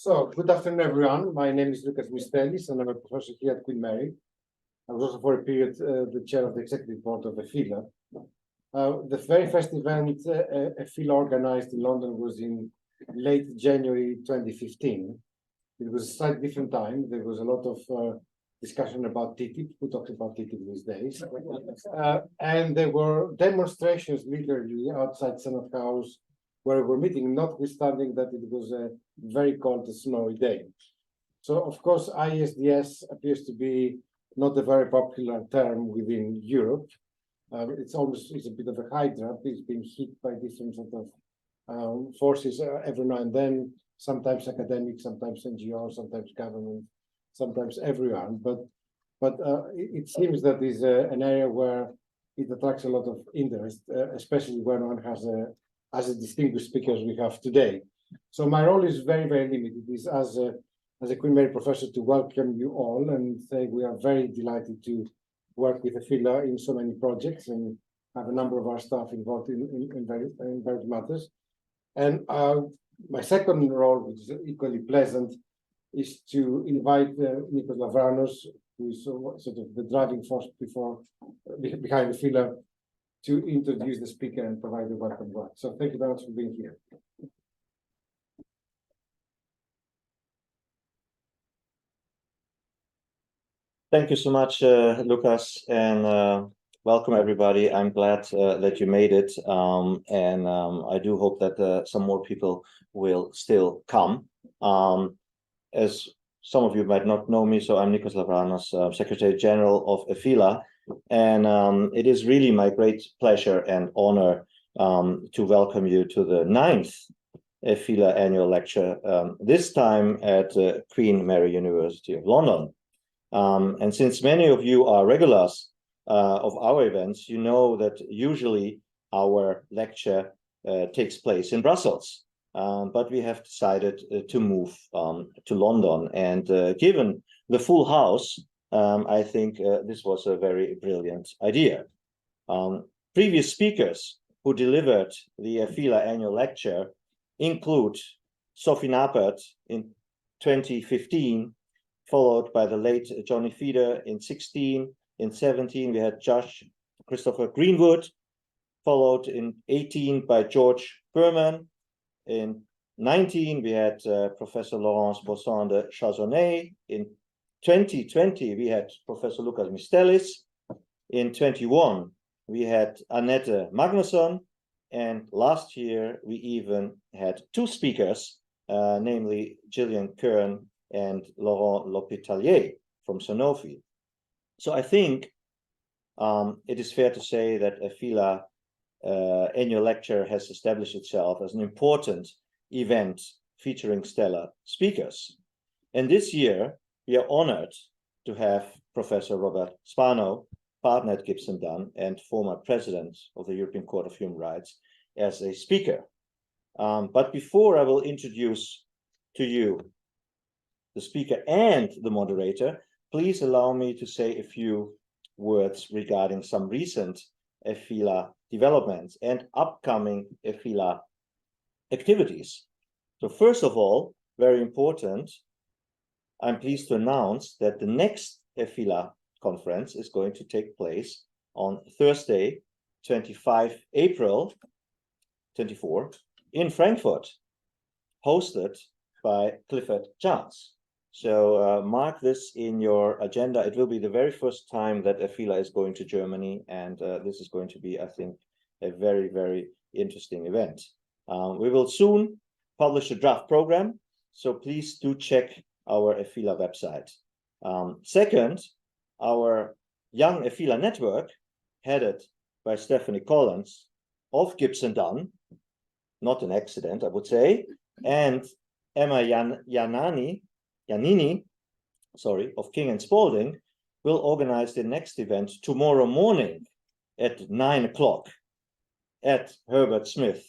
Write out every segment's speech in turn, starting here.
So, good afternoon, everyone. My name is Lucas Mistelis, and I'm a professor here at Queen Mary. I was also for a period the chair of the executive board of EFILA. The very first event EFILA organized in London was in late January 2015. It was a slightly different time. There was a lot of discussion about TTIP. Who talks about TTIP these days? And there were demonstrations literally outside Senate House where we were meeting, notwithstanding that it was a very cold, snowy day. So, of course, ISDS appears to be not a very popular term within Europe. It's a bit of a hydra. It's being hit by different sort of forces every now and then, sometimes academic, sometimes NGO, sometimes government, sometimes everyone. But it seems that is an area where it attracts a lot of interest, especially when one has as a distinguished speaker as we have today. So my role is very, very limited. It is as a Queen Mary professor to welcome you all and say we are very delighted to work with EFILA in so many projects and have a number of our staff involved in various matters. And my second role, which is equally pleasant, is to invite Nikos Lavranos, who is sort of the driving force behind EFILA, to introduce the speaker and provide a welcome word. So thank you very much for being here. Thank you so much, Lucas, and welcome everybody. I'm glad that you made it, and I do hope that some more people will still come. As some of you might not know me, so I'm Nikos Lavranos, Secretary General of EFILA, and it is really my great pleasure and honor to welcome you to the 9th EFILA Annual Lecture, this time at Queen Mary University of London. And since many of you are regulars of our events, you know that usually our lecture takes place in Brussels. But we have decided to move to London. And given the full house, I think this was a very brilliant idea. Previous speakers who delivered the EFILA Annual Lecture include Sophie Nappert in 2015, followed by the late Johnny Feeder in 16. In 17, we had Josh Christopher Greenwood, followed in 18 by George Berman. In 19, we had Professor Laurence Bosson de Chazonnet. In 2020, we had Professor Lucas Mistelis. In 21, we had Annette Magnusson. And last year, we even had two speakers, namely Gillian Kern and Laurent L'Hospitalier from Sanofi. So I think it is fair to say that EFILA Annual Lecture has established itself as an important event featuring stellar speakers. And this year, we are honored to have Professor Robert Spano, partner at Gibson Dunn and former president of the European Court of Human Rights, as a speaker. But before I will introduce to you the speaker and the moderator, please allow me to say a few words regarding some recent EFILA developments and upcoming EFILA activities. So first of all, very important, I'm pleased to announce that the next EFILA conference is going to take place on Thursday, 25 April 24, in Frankfurt, hosted by Clifford Chance. So mark this in your agenda. It will be the very first time that EFILA is going to Germany, and this is going to be, I think, a very, very interesting event. We will soon publish a draft program, so please do check our EFILA website. Second, our Young EFILA Network, headed by Stephanie Collins of Gibson Dunn, not an accident, I would say, and Emma Giannini, of King and Spalding, will organize the next event tomorrow morning at 9 o'clock at Herbert Smith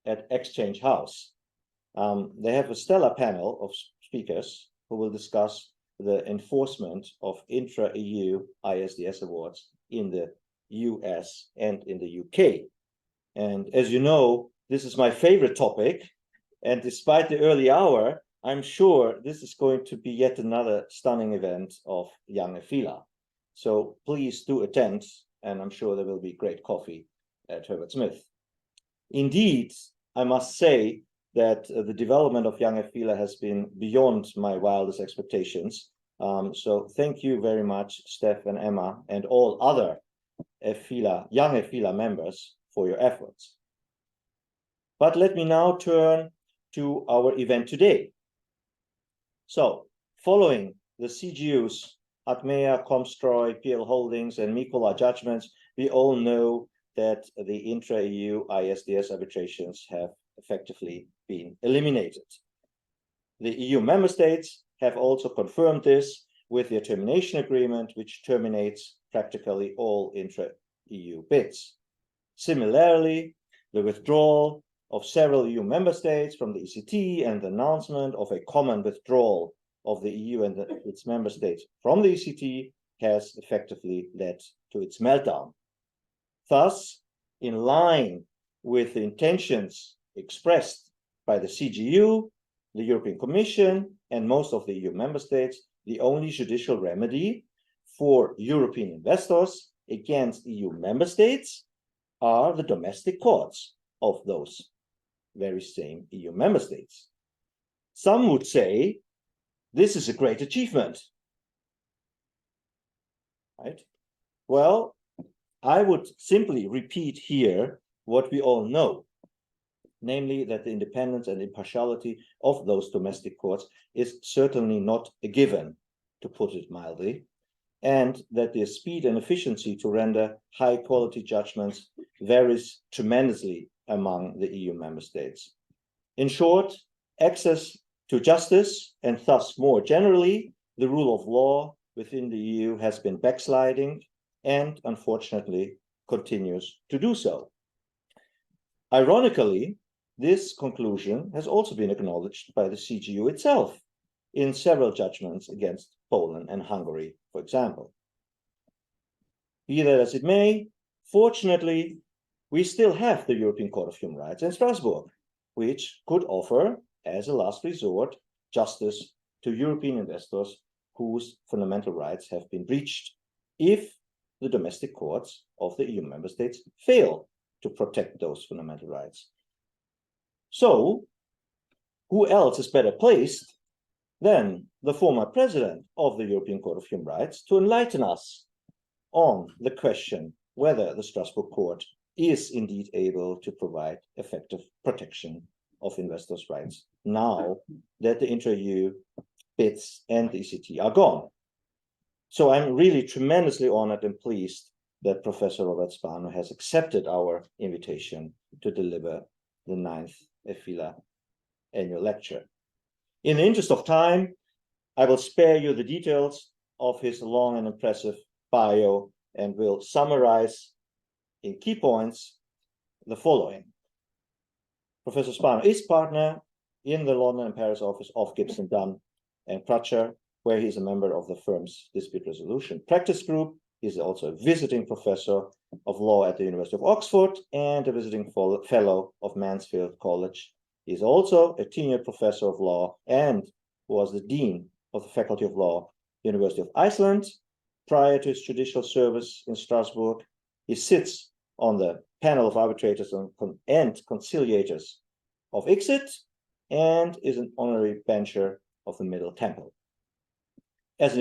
at Exchange House. They have a stellar panel of speakers who will discuss the enforcement of intra-EU ISDS awards in the US and in the UK. And as you know, this is my favorite topic. And despite the early hour, I'm sure this is going to be yet another stunning event of Young EFILA. So please do attend, and I'm sure there will be great coffee at Herbert Smith. Indeed, I must say that the development of Young EFILA has been beyond my wildest expectations. So thank you very much, Steph and Emma, and all other Young EFILA members for your efforts. But let me now turn to our event today. So, following the CGU's Achmea, Comstroy, PL Holdings, and Mikola judgments, we all know that the intra-EU ISDS arbitrations have effectively been eliminated. The EU member states have also confirmed this with their termination agreement, which terminates practically all intra-EU bids. Similarly, the withdrawal of several EU member states from the ECT and the announcement of a common withdrawal of the EU and its member states from the ECT has effectively led to its meltdown. Thus, in line with the intentions expressed by the CGU, the European Commission, and most of the EU member states, the only judicial remedy for European investors against EU member states are the domestic courts of those very same EU member states. Some would say this is a great achievement, right? Well, I would simply repeat here what we all know, namely that the independence and impartiality of those domestic courts is certainly not a given, to put it mildly, and that their speed and efficiency to render high-quality judgments varies tremendously among the EU member states. In short, access to justice, and thus more generally, the rule of law within the EU has been backsliding and unfortunately continues to do so. Ironically, this conclusion has also been acknowledged by the CGU itself in several judgments against Poland and Hungary, for example. Be that as it may, fortunately, we still have the European Court of Human Rights in Strasbourg, which could offer, as a last resort, justice to European investors whose fundamental rights have been breached, if the domestic courts of the EU member states fail to protect those fundamental rights. So, who else is better placed than the former president of the European Court of Human Rights to enlighten us on the question whether the Strasbourg Court is indeed able to provide effective protection of investors' rights now that the intra-EU bids and the ECT are gone. So I'm really tremendously honored and pleased that Professor Robert Spano has accepted our invitation to deliver the 9th EFILA Annual Lecture. In the interest of time, I will spare you the details of his long and impressive bio and will summarize in key points the following. Professor Spano is partner in the London and Paris office of Gibson, Dunn and Crutcher, where he is a member of the firm's dispute resolution practice group. He is also a visiting professor of law at the University of Oxford and a visiting fellow of Mansfield College. He is also a tenured professor of law and was the dean of the Faculty of Law, University of Iceland. Prior to his judicial service in Strasbourg, he sits on the panel of arbitrators and conciliators of ICSID and is an honorary bencher of the Middle Temple. As an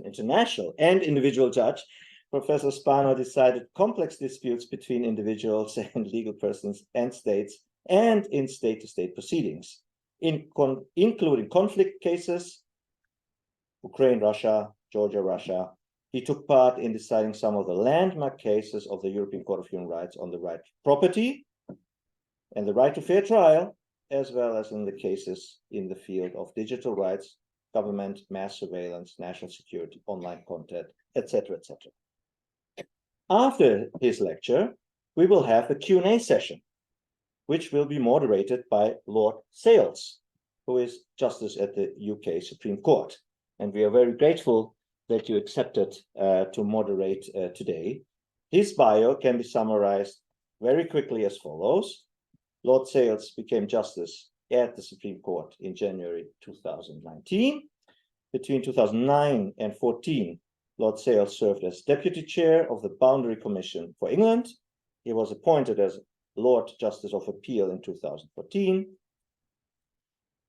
international and individual judge, Professor Spano decided complex disputes between individuals and legal persons and states and in state-to-state proceedings, including conflict cases, Ukraine, Russia, Georgia, Russia. He took part in deciding some of the landmark cases of the European Court of Human Rights on the right to property and the right to fair trial, as well as in the cases in the field of digital rights, government, mass surveillance, national security, online content, etc., etc. After his lecture, we will have a Q&A session, which will be moderated by Lord Sales, who is Justice at the UK Supreme Court. And we are very grateful that you accepted to moderate today. His bio can be summarized very quickly as follows. Lord Sales became justice at the Supreme Court in January 2019. Between 2009 and 14, Lord Sales served as Deputy Chair of the Boundary Commission for England. He was appointed as Lord Justice of Appeal in 2014.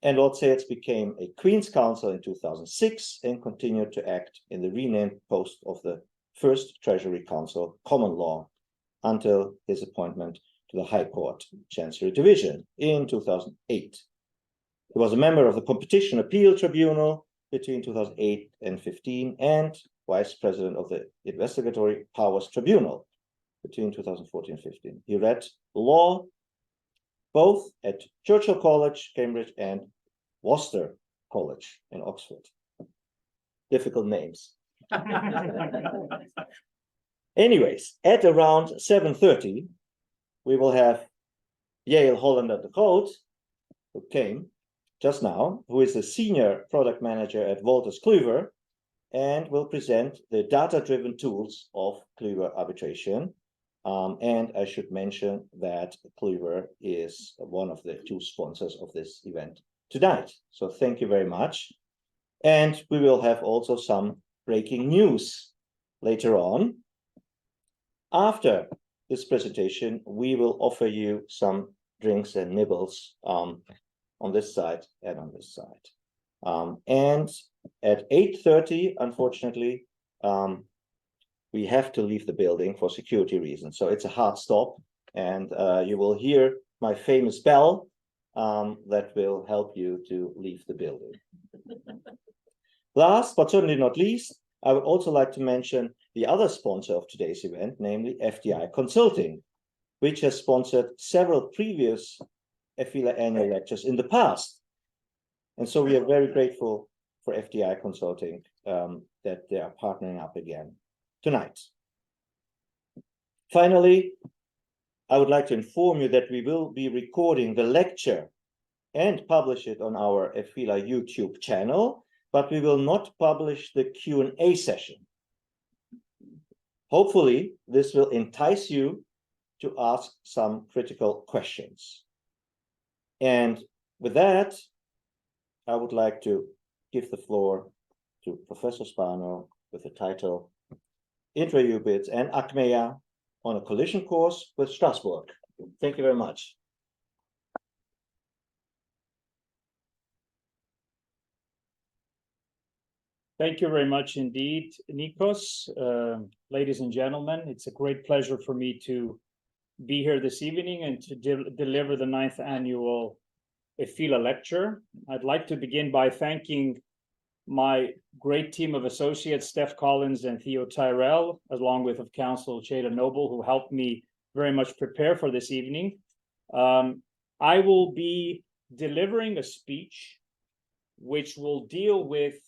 And Lord Sales became a Queen's Counsel in 2006 and continued to act in the renamed post of the First Treasury Counsel, Common Law, until his appointment to the High Court Chancery Division in 2008. He was a member of the Competition Appeal Tribunal between 2008 and 15 and Vice President of the Investigatory Powers Tribunal between 2014 and 15. He read law both at Churchill College, Cambridge, and Worcester College in Oxford. Difficult names. Anyways, at around 7:30, we will have Yale Hollander de Groot, who came just now, who is the Senior Product Manager at Wolters Kluwer, and will present the data-driven tools of Kluwer arbitration. And I should mention that Kluwer is one of the two sponsors of this event tonight. So thank you very much. And we will have also some breaking news later on. After this presentation, we will offer you some drinks and nibbles on this side and on this side. And at 8:30, unfortunately, we have to leave the building for security reasons. So it's a hard stop, and you will hear my famous bell that will help you to leave the building. Last, but certainly not least, I would also like to mention the other sponsor of today's event, namely FDI Consulting, which has sponsored several previous EFILA annual lectures in the past. And so we are very grateful for FDI Consulting that they are partnering up again tonight. Finally, I would like to inform you that we will be recording the lecture and publish it on our EFILA YouTube channel, but we will not publish the Q&A session. Hopefully, this will entice you to ask some critical questions. And with that, I would like to give the floor to Professor Spano with the title Intra-EU BIT and Achmea on a collision course with Strasbourg. Thank you very much. Thank you very much indeed, Nikos. Ladies and gentlemen, it's a great pleasure for me to be here this evening and to deliver the 9th annual EFILA lecture. I'd like to begin by thanking my great team of associates, Steph Collins and Theo Tyrell, along with of counsel Cheda Noble, who helped me very much prepare for this evening. I will be delivering a speech which will deal with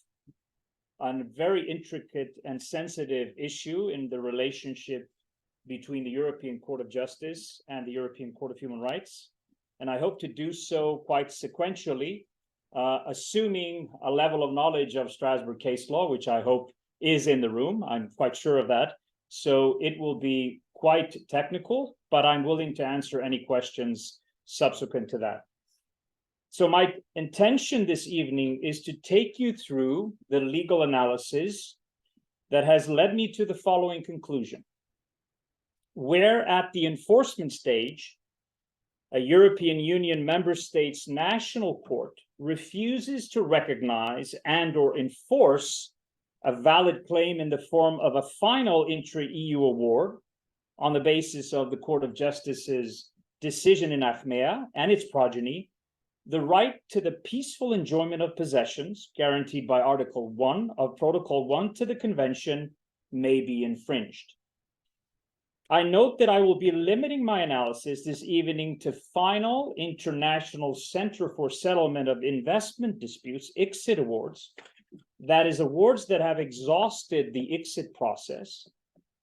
a very intricate and sensitive issue in the relationship between the European Court of Justice and the European Court of Human Rights. And I hope to do so quite sequentially, assuming a level of knowledge of Strasbourg case law, which I hope is in the room. I'm quite sure of that. So it will be quite technical, but I'm willing to answer any questions subsequent to that. So my intention this evening is to take you through the legal analysis that has led me to the following conclusion. Where at the enforcement stage, a European Union member state's national court refuses to recognize and/or enforce a valid claim in the form of a final intra-EU award on the basis of the Court of Justice's decision in Achmea and its progeny, the right to the peaceful enjoyment of possessions guaranteed by Article 1 of Protocol 1 to the Convention may be infringed. I note that I will be limiting my analysis this evening to final International Center for Settlement of Investment Disputes, ICSID awards, that is, awards that have exhausted the ICSID process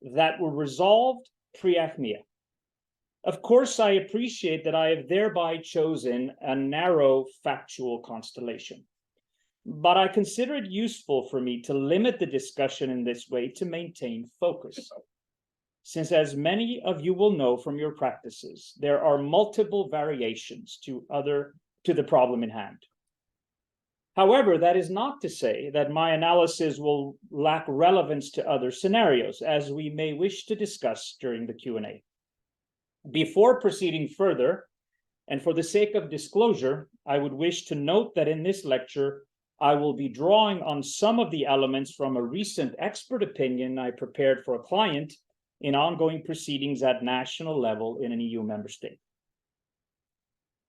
that were resolved pre-Achmea. Of course, I appreciate that I have thereby chosen a narrow factual constellation, but I consider it useful for me to limit the discussion in this way to maintain focus. since as many of you will know from your practices, there are multiple variations to the problem in hand. However, that is not to say that my analysis will lack relevance to other scenarios, as we may wish to discuss during the Q&A. Before proceeding further, and for the sake of disclosure, I would wish to note that in this lecture, I will be drawing on some of the elements from a recent expert opinion I prepared for a client in ongoing proceedings at national level in an EU member state.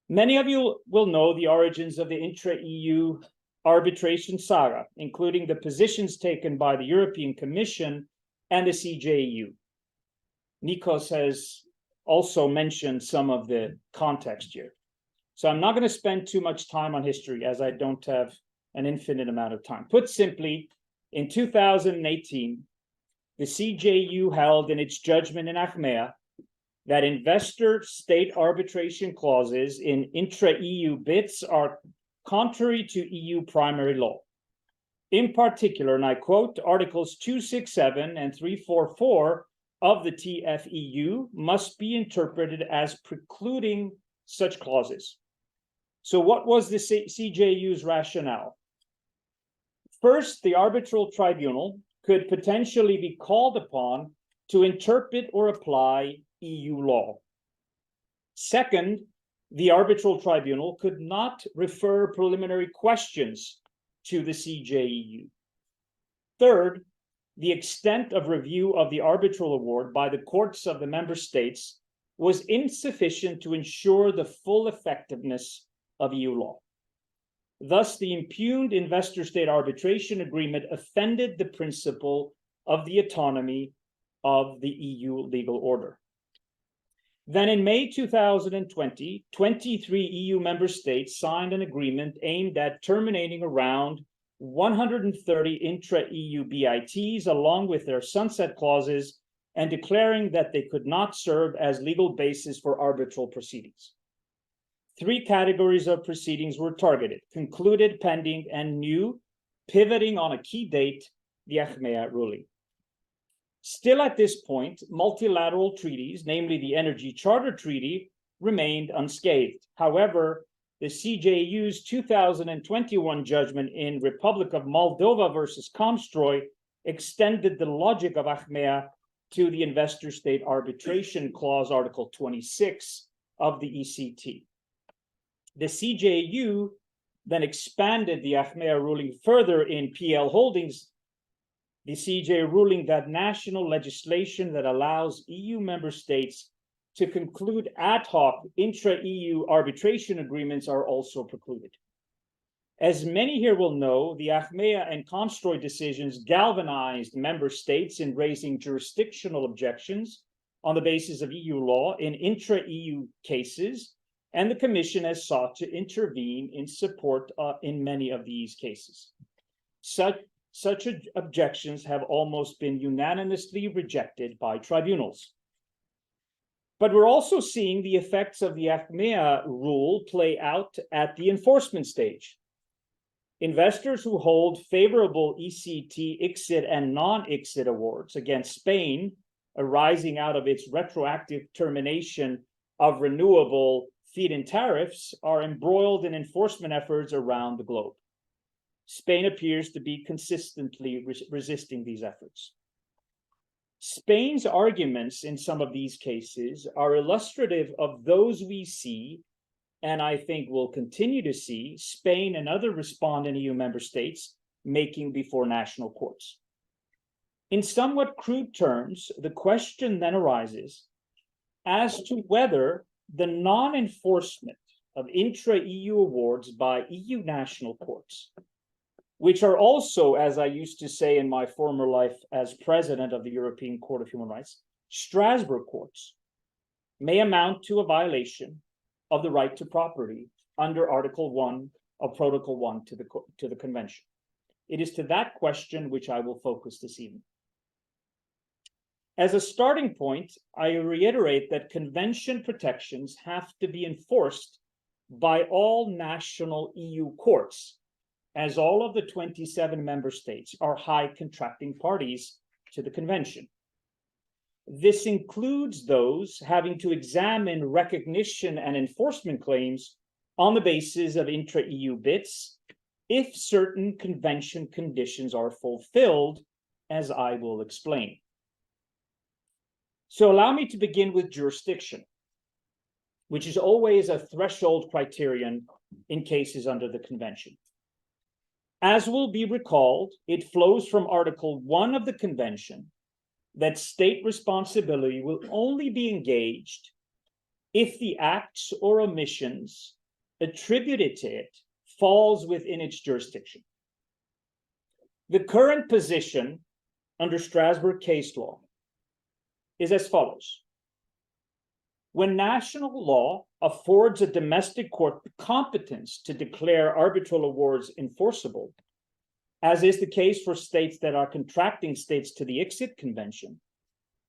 Many of you will know the origins of the intra-EU arbitration saga, including the positions taken by the European Commission and the CJEU. Nikos has also mentioned some of the context here. So I'm not going to spend too much time on history, as I don't have an infinite amount of time. Put simply, in 2018, the CJEU held in its judgment in Achmea that investor-state arbitration clauses in intra-EU BITs are contrary to EU primary law. In particular, and I quote, Articles 267 and 344 of the TFEU must be interpreted as precluding such clauses. So what was the CJEU's rationale? First, the arbitral tribunal could potentially be called upon to interpret or apply EU law. Second, the arbitral tribunal could not refer preliminary questions to the CJEU. Third, the extent of review of the arbitral award by the courts of the member states was insufficient to ensure the full effectiveness of EU law. Thus, the impugned investor-state arbitration agreement offended the principle of the autonomy of the EU legal order. Then in May 2020, 23 EU member states signed an agreement aimed at terminating around 130 intra-EU BITs along with their sunset clauses and declaring that they could not serve as legal basis for arbitral proceedings. Three categories of proceedings were targeted: concluded, pending, and new, pivoting on a key date, the Achmea ruling. Still at this point, multilateral treaties, namely the Energy Charter Treaty, remained unscathed. However, the CJEU's 2021 judgment in Republic of Moldova versus Comstroy extended the logic of Achmea to the investor-state arbitration clause, Article 26 of the ECT. The CJEU then expanded the Achmea ruling further in PL Holdings, the CJ ruling that national legislation that allows EU member states to conclude ad hoc intra-EU arbitration agreements are also precluded. As many here will know, the Achmea and Comstroy decisions galvanized member states in raising jurisdictional objections on the basis of EU law in intra-EU cases, and the Commission has sought to intervene in support in many of these cases. Such objections have almost been unanimously rejected by tribunals. But we're also seeing the effects of the Achmea rule play out at the enforcement stage. Investors who hold favorable ECT, ICSID, and non-ICSID awards against Spain, arising out of its retroactive termination of renewable feed-in tariffs, are embroiled in enforcement efforts around the globe. Spain appears to be consistently resisting these efforts. Spain's arguments in some of these cases are illustrative of those we see, and I think will continue to see, Spain and other respondent EU member states making before national courts. In somewhat crude terms, the question then arises as to whether the non-enforcement of intra-EU awards by EU national courts, which are also, as I used to say in my former life as president of the European Court of Human Rights, Strasbourg courts, may amount to a violation of the right to property under Article 1 of Protocol 1 to the Convention. It is to that question which I will focus this evening. As a starting point, I reiterate that convention protections have to be enforced by all national EU courts, as all of the 27 member states are high contracting parties to the convention. This includes those having to examine recognition and enforcement claims on the basis of intra-EU BITs if certain convention conditions are fulfilled, as I will explain. So allow me to begin with jurisdiction, which is always a threshold criterion in cases under the convention. As will be recalled, it flows from Article 1 of the convention that state responsibility will only be engaged if the acts or omissions attributed to it falls within its jurisdiction. The current position under Strasbourg case law is as follows. When national law affords a domestic court the competence to declare arbitral awards enforceable, as is the case for states that are contracting states to the ICSID Convention,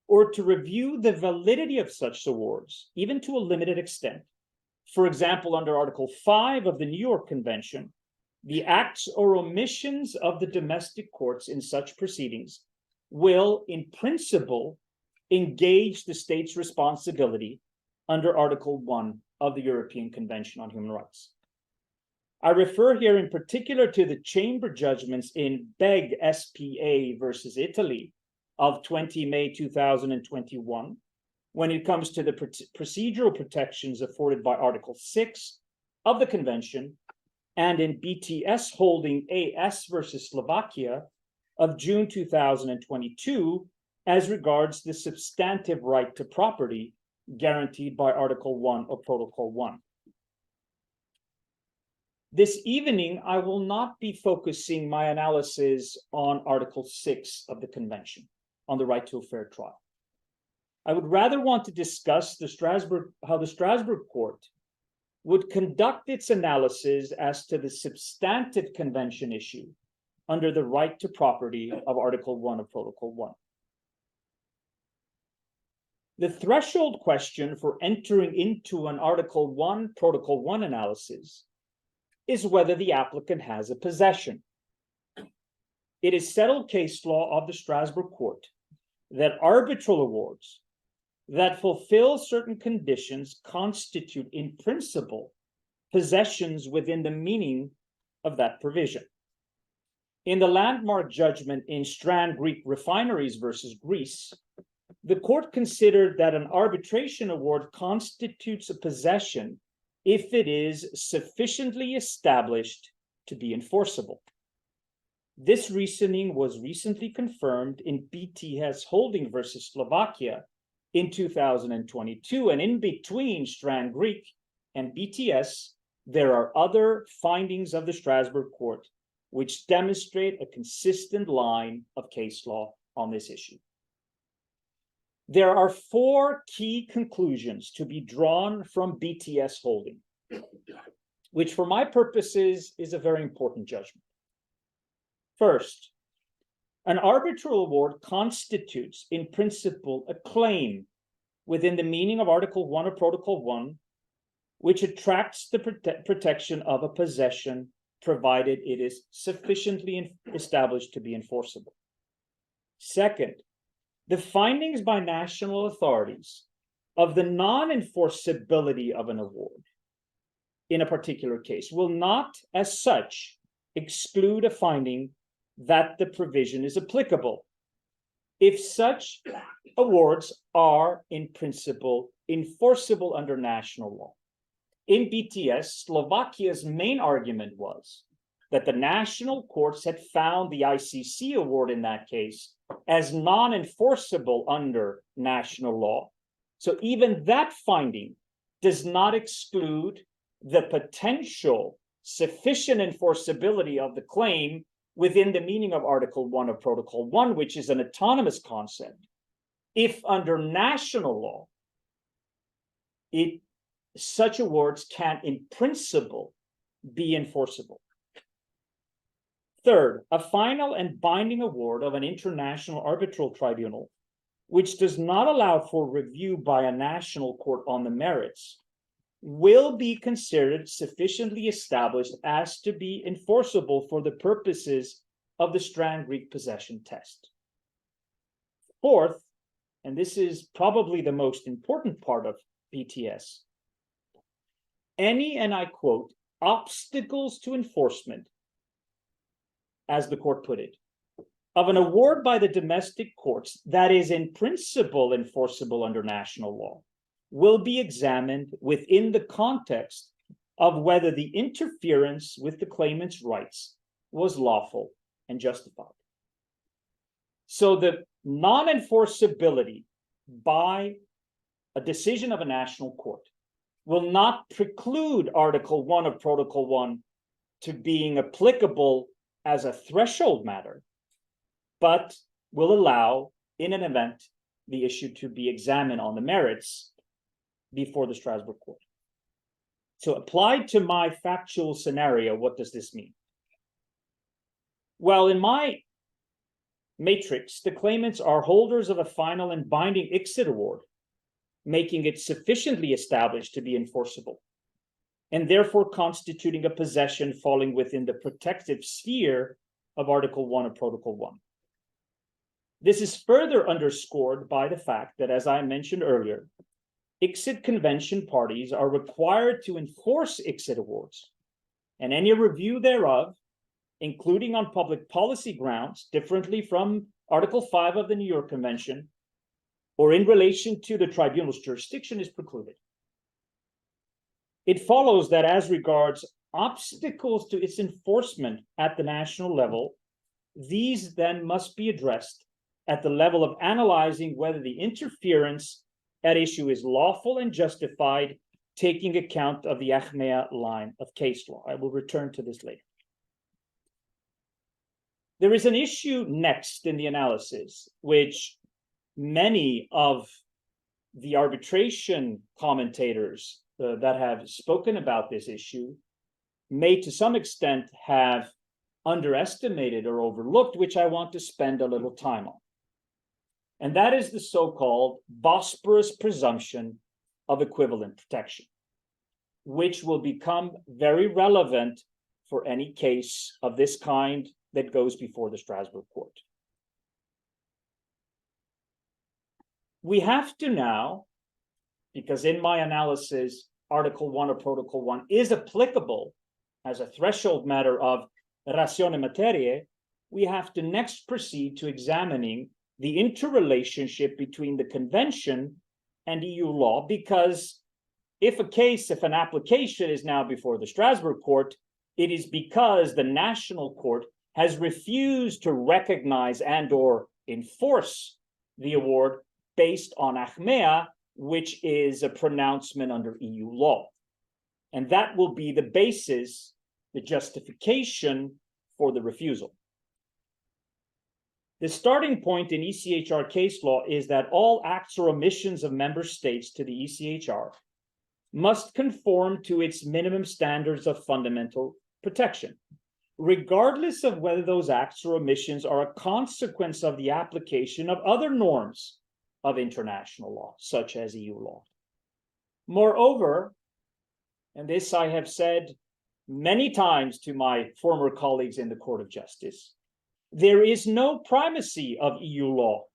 or to review the validity of such awards, even to a limited extent. For example, under Article 5 of the New York Convention, the acts or omissions of the domestic courts in such proceedings will, in principle, engage the state's responsibility under Article 1 of the European Convention on Human Rights. I refer here in particular to the chamber judgments in BEG SPA versus Italy of 20 May 2021, when it comes to the procedural protections afforded by Article 6 of the Convention, and in BTS holding AS versus Slovakia of June 2022, as regards the substantive right to property guaranteed by Article 1 of Protocol 1. This evening, I will not be focusing my analysis on Article 6 of the Convention, on the right to a fair trial. I would rather want to discuss how the Strasbourg Court would conduct its analysis as to the substantive convention issue under the right to property of Article 1 of Protocol 1. The threshold question for entering into an Article 1, Protocol 1 analysis is whether the applicant has a possession. It is settled case law of the Strasbourg Court that arbitral awards that fulfill certain conditions constitute, in principle, possessions within the meaning of that provision. In the landmark judgment in Strand Greek Refineries versus Greece, the court considered that an arbitration award constitutes a possession if it is sufficiently established to be enforceable. This reasoning was recently confirmed in BTS Holding versus Slovakia in 2022, and in between Strand Greek and BTS, there are other findings of the Strasbourg Court which demonstrate a consistent line of case law on this issue. There are 4 key conclusions to be drawn from BTS Holding, which for my purposes is a very important judgment. First, an arbitral award constitutes, in principle, a claim within the meaning of Article 1 of Protocol 1, which attracts the protection of a possession, provided it is sufficiently established to be enforceable. Second, the findings by national authorities of the non-enforceability of an award in a particular case will not, as such, exclude a finding that the provision is applicable if such awards are, in principle, enforceable under national law. In BTS, Slovakia's main argument was that the national courts had found the ICC award in that case as non-enforceable under national law. So even that finding does not exclude the potential sufficient enforceability of the claim within the meaning of Article 1 of Protocol 1, which is an autonomous concept, if under national law, such awards can, in principle, be enforceable. Third, a final and binding award of an international arbitral tribunal, which does not allow for review by a national court on the merits, will be considered sufficiently established as to be enforceable for the purposes of the Strand Greek possession test. Fourth, and this is probably the most important part of BTS, any, and I quote, obstacles to enforcement, as the court put it, of an award by the domestic courts that is in principle enforceable under national law will be examined within the context of whether the interference with the claimant's rights was lawful and justified. So the non-enforceability by a decision of a national court will not preclude Article 1 of Protocol 1 to being applicable as a threshold matter, but will allow, in an event, the issue to be examined on the merits before the Strasbourg court. So applied to my factual scenario, what does this mean? Well, in my matrix, the claimants are holders of a final and binding ICSID award, making it sufficiently established to be enforceable, and therefore constituting a possession falling within the protective sphere of Article 1 of Protocol 1. This is further underscored by the fact that, as I mentioned earlier, ICSID convention parties are required to enforce ICSID awards, and any review thereof, including on public policy grounds, differently from Article 5 of the New York Convention, or in relation to the tribunal's jurisdiction, is precluded. It follows that as regards obstacles to its enforcement at the national level, these then must be addressed at the level of analyzing whether the interference at issue is lawful and justified, taking account of the Achmea-line of case law. I will return to this later. There is an issue next in the analysis, which many of the arbitration commentators that have spoken about this issue may to some extent have underestimated or overlooked, which I want to spend a little time on. And that is the so-called Bosporus presumption of equivalent protection, which will become very relevant for any case of this kind that goes before the Strasbourg court. We have to now, because in my analysis, Article 1 of Protocol 1 is applicable as a threshold matter of ratione materiae, we have to next proceed to examining the interrelationship between the convention and EU law, because if an application is now before the Strasbourg court, it is because the national court has refused to recognize and or enforce the award based on Achmea, which is a pronouncement under EU law. And that will be the basis, the justification for the refusal. The starting point in ECHR case law is that all acts or omissions of member states to the ECHR must conform to its minimum standards of fundamental protection, regardless of whether those acts or omissions are a consequence of the application of other norms of international law, such as EU law. Moreover, and this I have said many times to my former colleagues in the Court of Justice, there is no primacy of EU law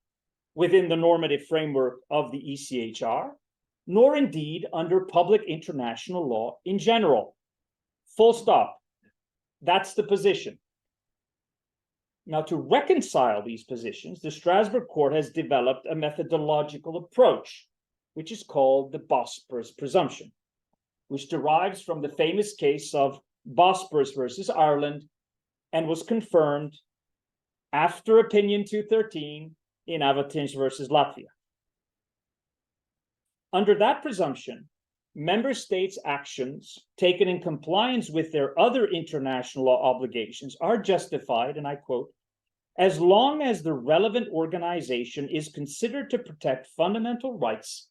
within the normative framework of the ECHR, nor indeed under public international law in general. Full stop. That's the position. Now, to reconcile these positions, the Strasbourg court has developed a methodological approach, which is called the Bosporus presumption, which derives from the famous case of Bosporus versus Ireland and was confirmed after Opinion 213 in Avatinch versus Latvia. Under that presumption, member states' actions taken in compliance with their other international law obligations are justified, and I quote, as long as the relevant organization is considered to protect fundamental rights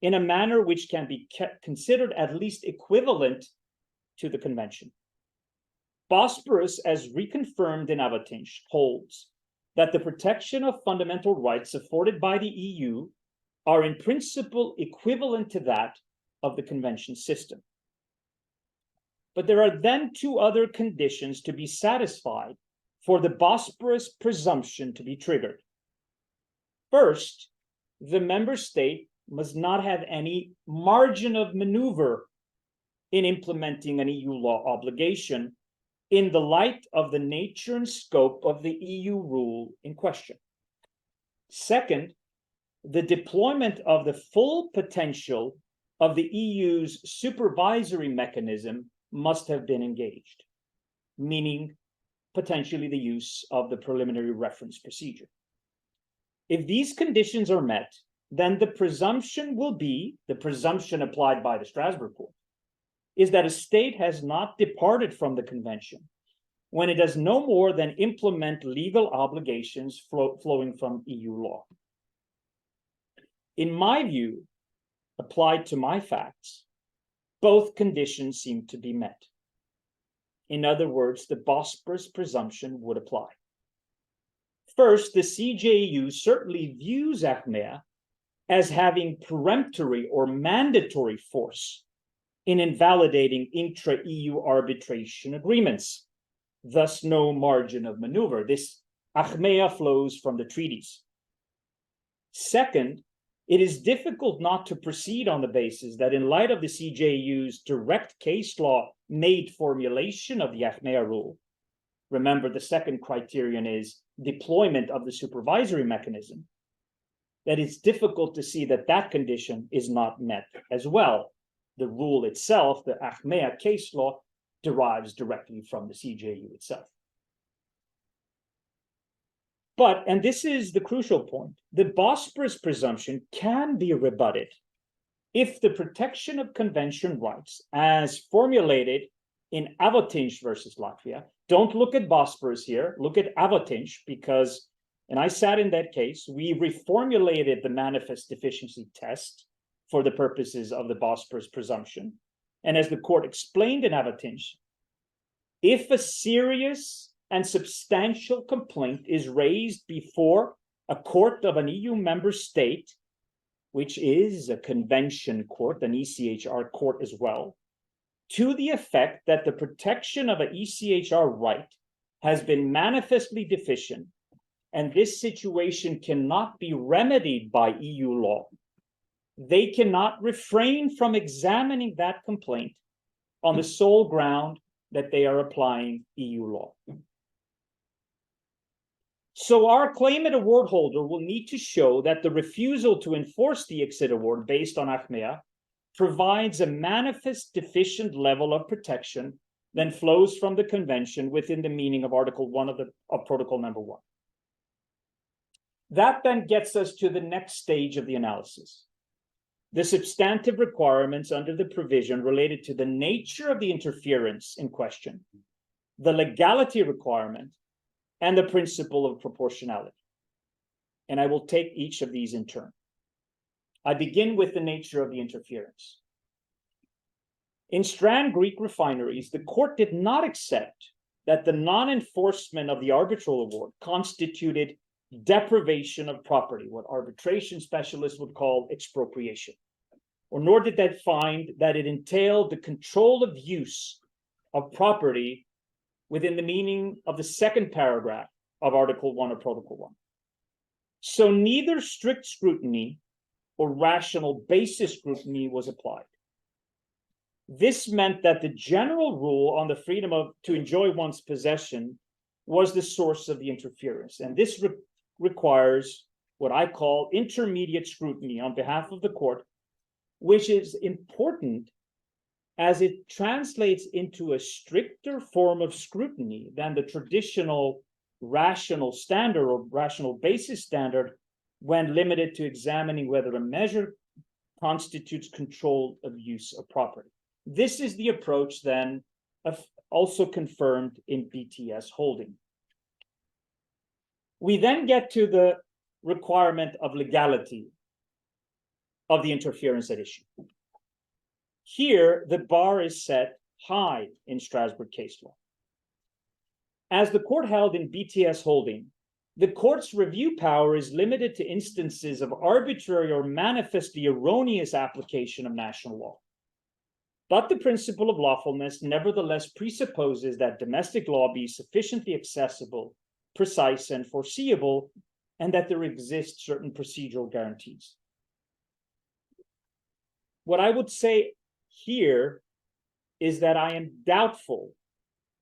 in a manner which can be considered at least equivalent to the convention. Bosporus, as reconfirmed in Avatinch, holds that the protection of fundamental rights afforded by the EU are in principle equivalent to that of the convention system. But there are then two other conditions to be satisfied for the Bosporus presumption to be triggered. First, the member state must not have any margin of maneuver in implementing an EU law obligation in the light of the nature and scope of the EU rule in question. Second, the deployment of the full potential of the EU's supervisory mechanism must have been engaged, meaning potentially the use of the preliminary reference procedure. If these conditions are met, then the presumption will be, the presumption applied by the Strasbourg Court, is that a state has not departed from the convention when it does no more than implement legal obligations flowing from EU law. In my view, applied to my facts, both conditions seem to be met. In other words, the Bosporus presumption would apply. First, the CJEU certainly views Achmea as having peremptory or mandatory force in invalidating intra-EU arbitration agreements, thus no margin of maneuver. This Achmea flows from the treaties. Second, it is difficult not to proceed on the basis that in light of the CJEU's direct case law made formulation of the Achmea rule, remember the second criterion is deployment of the supervisory mechanism, that it's difficult to see that that condition is not met as well. The rule itself, the Achmea case law, derives directly from the CJEU itself. But, and this is the crucial point, the Bosporus presumption can be rebutted if the protection of convention rights as formulated in Avotinch versus Latvia, don't look at Bosporus here, look at Avotinch, because, and I sat in that case, we reformulated the manifest deficiency test for the purposes of the Bosporus presumption. And as the court explained in Avotinch, if a serious and substantial complaint is raised before a court of an EU member state, which is a convention court, an ECHR court as well, to the effect that the protection of an ECHR right has been manifestly deficient, and this situation cannot be remedied by EU law, they cannot refrain from examining that complaint on the sole ground that they are applying EU law. So our claimant award holder will need to show that the refusal to enforce the ICSID award based on Achmea provides a manifest deficient level of protection that flows from the convention within the meaning of Article 1 of Protocol number 1. That then gets us to the next stage of the analysis. The substantive requirements under the provision related to the nature of the interference in question, the legality requirement, and the principle of proportionality. And I will take each of these in turn. I begin with the nature of the interference. In Strand Greek refineries, the court did not accept that the non-enforcement of the arbitral award constituted deprivation of property, what arbitration specialists would call expropriation, or nor did that find that it entailed the control of use of property within the meaning of the second paragraph of Article 1 of Protocol 1. So neither strict scrutiny or rational basis scrutiny was applied. This meant that the general rule on the freedom to enjoy one's possession was the source of the interference. And this requires what I call intermediate scrutiny on behalf of the court, which is important as it translates into a stricter form of scrutiny than the traditional rational standard or rational basis standard when limited to examining whether a measure constitutes control of use of property. This is the approach then also confirmed in BTS holding. We then get to the requirement of legality of the interference at issue. Here, the bar is set high in Strasbourg case law. As the court held in BTS holding, the court's review power is limited to instances of arbitrary or manifestly erroneous application of national law. But the principle of lawfulness nevertheless presupposes that domestic law be sufficiently accessible, precise, and foreseeable and that there exist certain procedural guarantees. What I would say here is that I am doubtful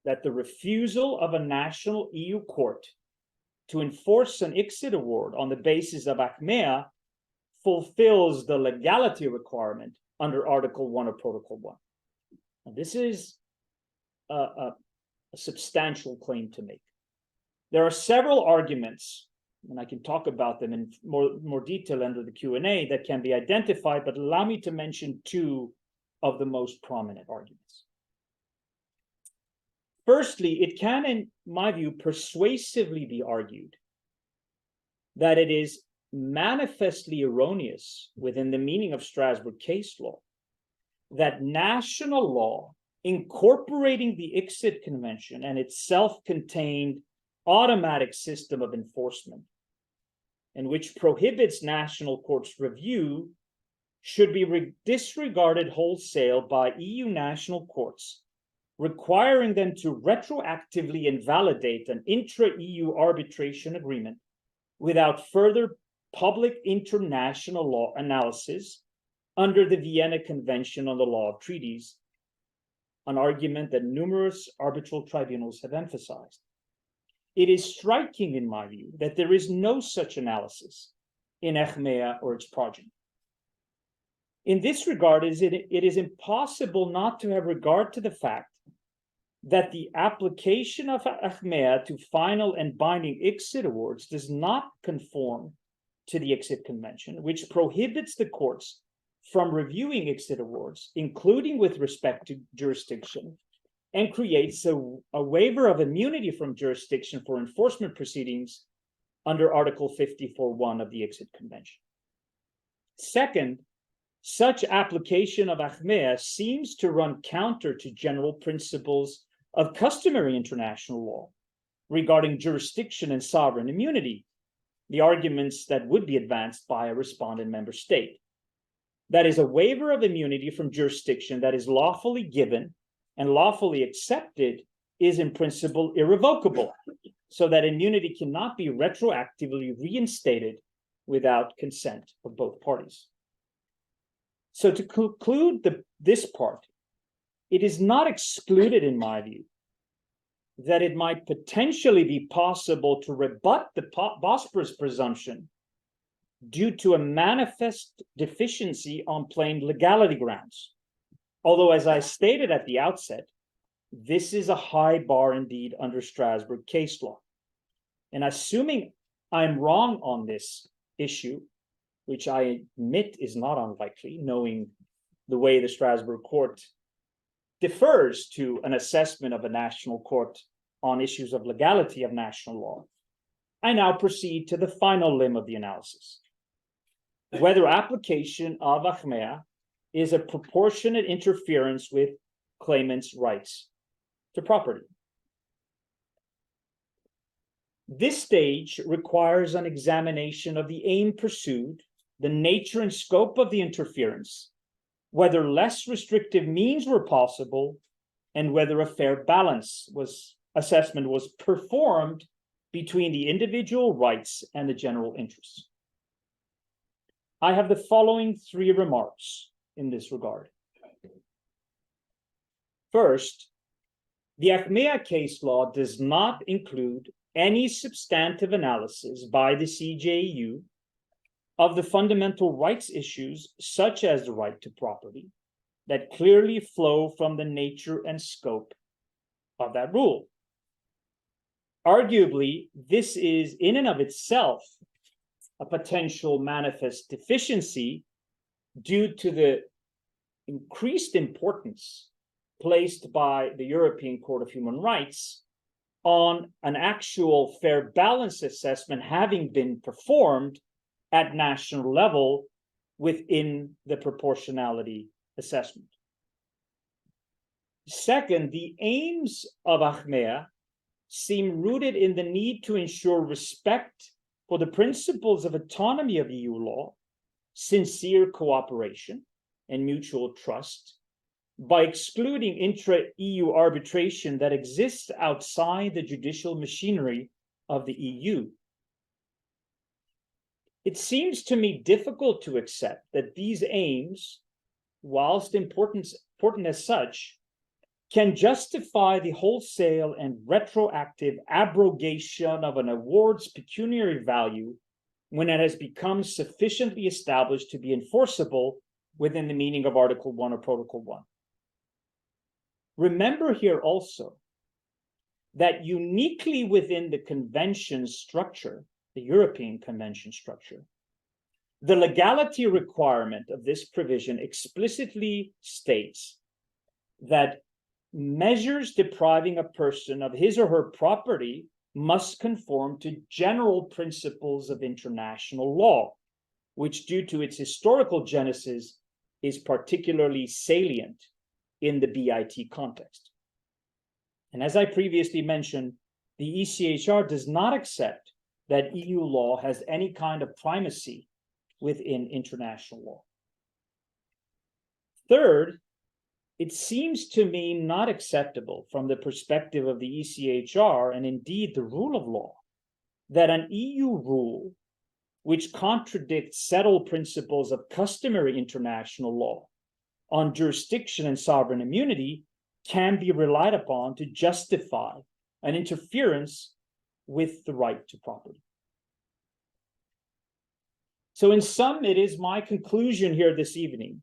that the refusal of a national EU court to enforce an ICSID award on the basis of Achmea fulfills the legality requirement under Article 1 of Protocol 1. And this is a substantial claim to make. There are several arguments, and I can talk about them in more detail under the Q&A, that can be identified, but allow me to mention two of the most prominent arguments. Firstly, it can, in my view, persuasively be argued that it is manifestly erroneous within the meaning of Strasbourg case law that national law incorporating the ICSID Convention and its self-contained automatic system of enforcement, and which prohibits national courts' review, should be disregarded wholesale by EU national courts, requiring them to retroactively invalidate an intra-EU arbitration agreement without further public international law analysis under the Vienna Convention on the Law of Treaties, an argument that numerous arbitral tribunals have emphasized. It is striking, in my view, that there is no such analysis in Achmea or its progeny. In this regard, it is impossible not to have regard to the fact that the application of Achmea to final and binding ICSID awards does not conform to the ICSID Convention, which prohibits the courts from reviewing ICSID awards, including with respect to jurisdiction, and creates a waiver of immunity from jurisdiction for enforcement proceedings under Article 54.1 of the ICSID Convention. Second, such application of Achmea seems to run counter to general principles of customary international law regarding jurisdiction and sovereign immunity, the arguments that would be advanced by a respondent member state. That is, a waiver of immunity from jurisdiction that is lawfully given and lawfully accepted is in principle irrevocable, so that immunity cannot be retroactively reinstated without consent of both parties. So to conclude this part, it is not excluded, in my view, that it might potentially be possible to rebut the Bosporus presumption due to a manifest deficiency on plain legality grounds. Although, as I stated at the outset, this is a high bar indeed under Strasbourg case law. And assuming I'm wrong on this issue, which I admit is not unlikely, knowing the way the Strasbourg court defers to an assessment of a national court on issues of legality of national law, I now proceed to the final limb of the analysis: whether application of Achmea is a proportionate interference with claimants' rights to property. This stage requires an examination of the aim pursued, the nature and scope of the interference, whether less restrictive means were possible, and whether a fair assessment was performed between the individual rights and the general interests. I have the following three remarks in this regard. First, the Achmea case law does not include any substantive analysis by the CJEU of the fundamental rights issues, such as the right to property, that clearly flow from the nature and scope of that rule. Arguably, this is in and of itself a potential manifest deficiency due to the increased importance placed by the European Court of Human Rights on an actual fair balance assessment having been performed at national level within the proportionality assessment. Second, the aims of Achmea seem rooted in the need to ensure respect for the principles of autonomy of EU law, sincere cooperation, and mutual trust, by excluding intra-EU arbitration that exists outside the judicial machinery of the EU. it seems to me difficult to accept that these aims, whilst important as such, can justify the wholesale and retroactive abrogation of an award's pecuniary value when it has become sufficiently established to be enforceable within the meaning of Article 1 or Protocol 1. Remember here also that uniquely within the convention structure, the European Convention structure, the legality requirement of this provision explicitly states that measures depriving a person of his or her property must conform to general principles of international law, which, due to its historical genesis, is particularly salient in the BIT context. And as I previously mentioned, the ECHR does not accept that EU law has any kind of primacy within international law. Third, it seems to me not acceptable from the perspective of the ECHR and indeed the rule of law that an EU rule which contradicts settled principles of customary international law on jurisdiction and sovereign immunity can be relied upon to justify an interference with the right to property. So in sum, it is my conclusion here this evening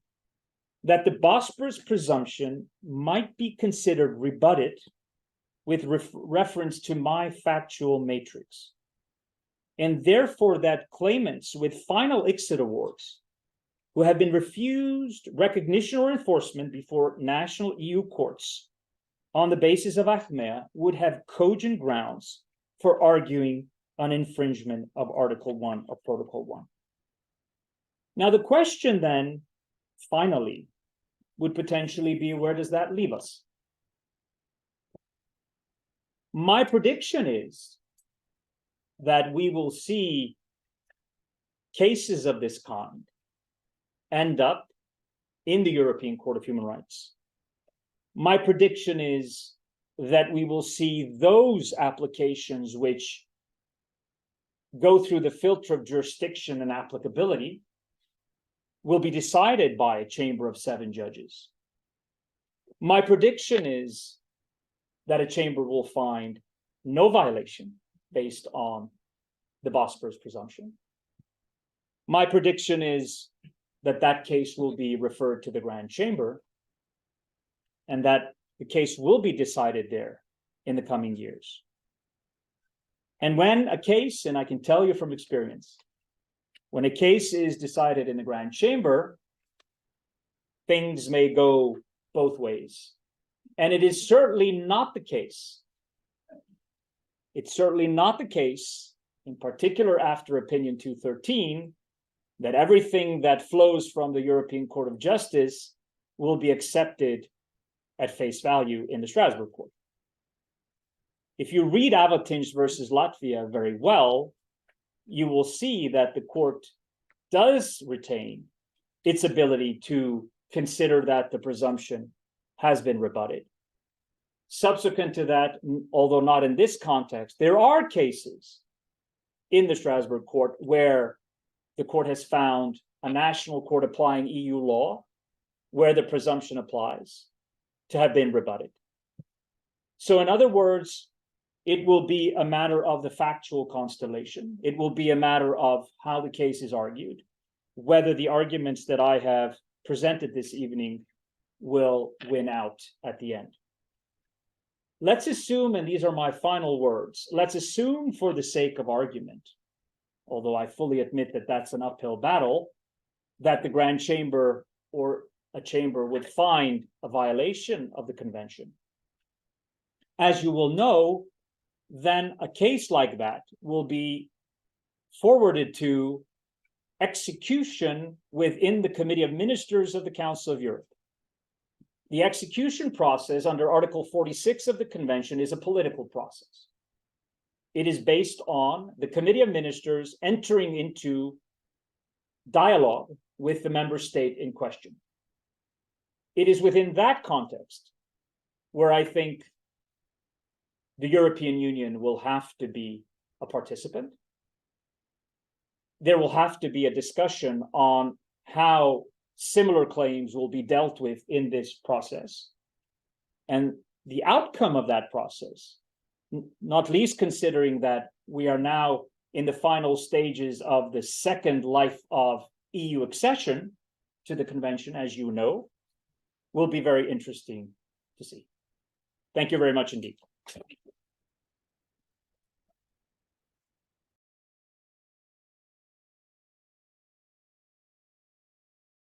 that the Bosporus presumption might be considered rebutted with reference to my factual matrix, and therefore that claimants with final ICSID awards who have been refused recognition or enforcement before national EU courts on the basis of Achmea would have cogent grounds for arguing an infringement of Article 1 of Protocol 1. Now, the question then, finally, would potentially be, where does that leave us? My prediction is that we will see cases of this kind end up in the European Court of Human Rights. My prediction is that we will see those applications which go through the filter of jurisdiction and applicability will be decided by a chamber of 7 judges. My prediction is that a chamber will find no violation based on the Bosporus presumption. My prediction is that that case will be referred to the Grand Chamber and that the case will be decided there in the coming years. And when a case, and I can tell you from experience, when a case is decided in the Grand Chamber, things may go both ways. And it is certainly not the case. It's certainly not the case, in particular after Opinion 213, that everything that flows from the European Court of Justice will be accepted at face value in the Strasbourg Court. If you read Avotins versus Latvia very well, you will see that the court does retain its ability to consider that the presumption has been rebutted. Subsequent to that, although not in this context, there are cases in the Strasbourg Court where the court has found a national court applying EU law where the presumption applies to have been rebutted. So in other words, it will be a matter of the factual constellation. It will be a matter of how the case is argued, whether the arguments that I have presented this evening will win out at the end. Let's assume, and these are my final words, let's assume for the sake of argument, although I fully admit that that's an uphill battle, that the Grand Chamber or a chamber would find a violation of the convention. As you will know, then a case like that will be forwarded to execution within the Committee of Ministers of the Council of Europe. The execution process under Article 46 of the Convention is a political process. It is based on the Committee of Ministers entering into dialogue with the member state in question. It is within that context where I think the European Union will have to be a participant. there will have to be a discussion on how similar claims will be dealt with in this process. And the outcome of that process, not least considering that we are now in the final stages of the second life of EU accession to the convention, as you know, will be very interesting to see. Thank you very much indeed.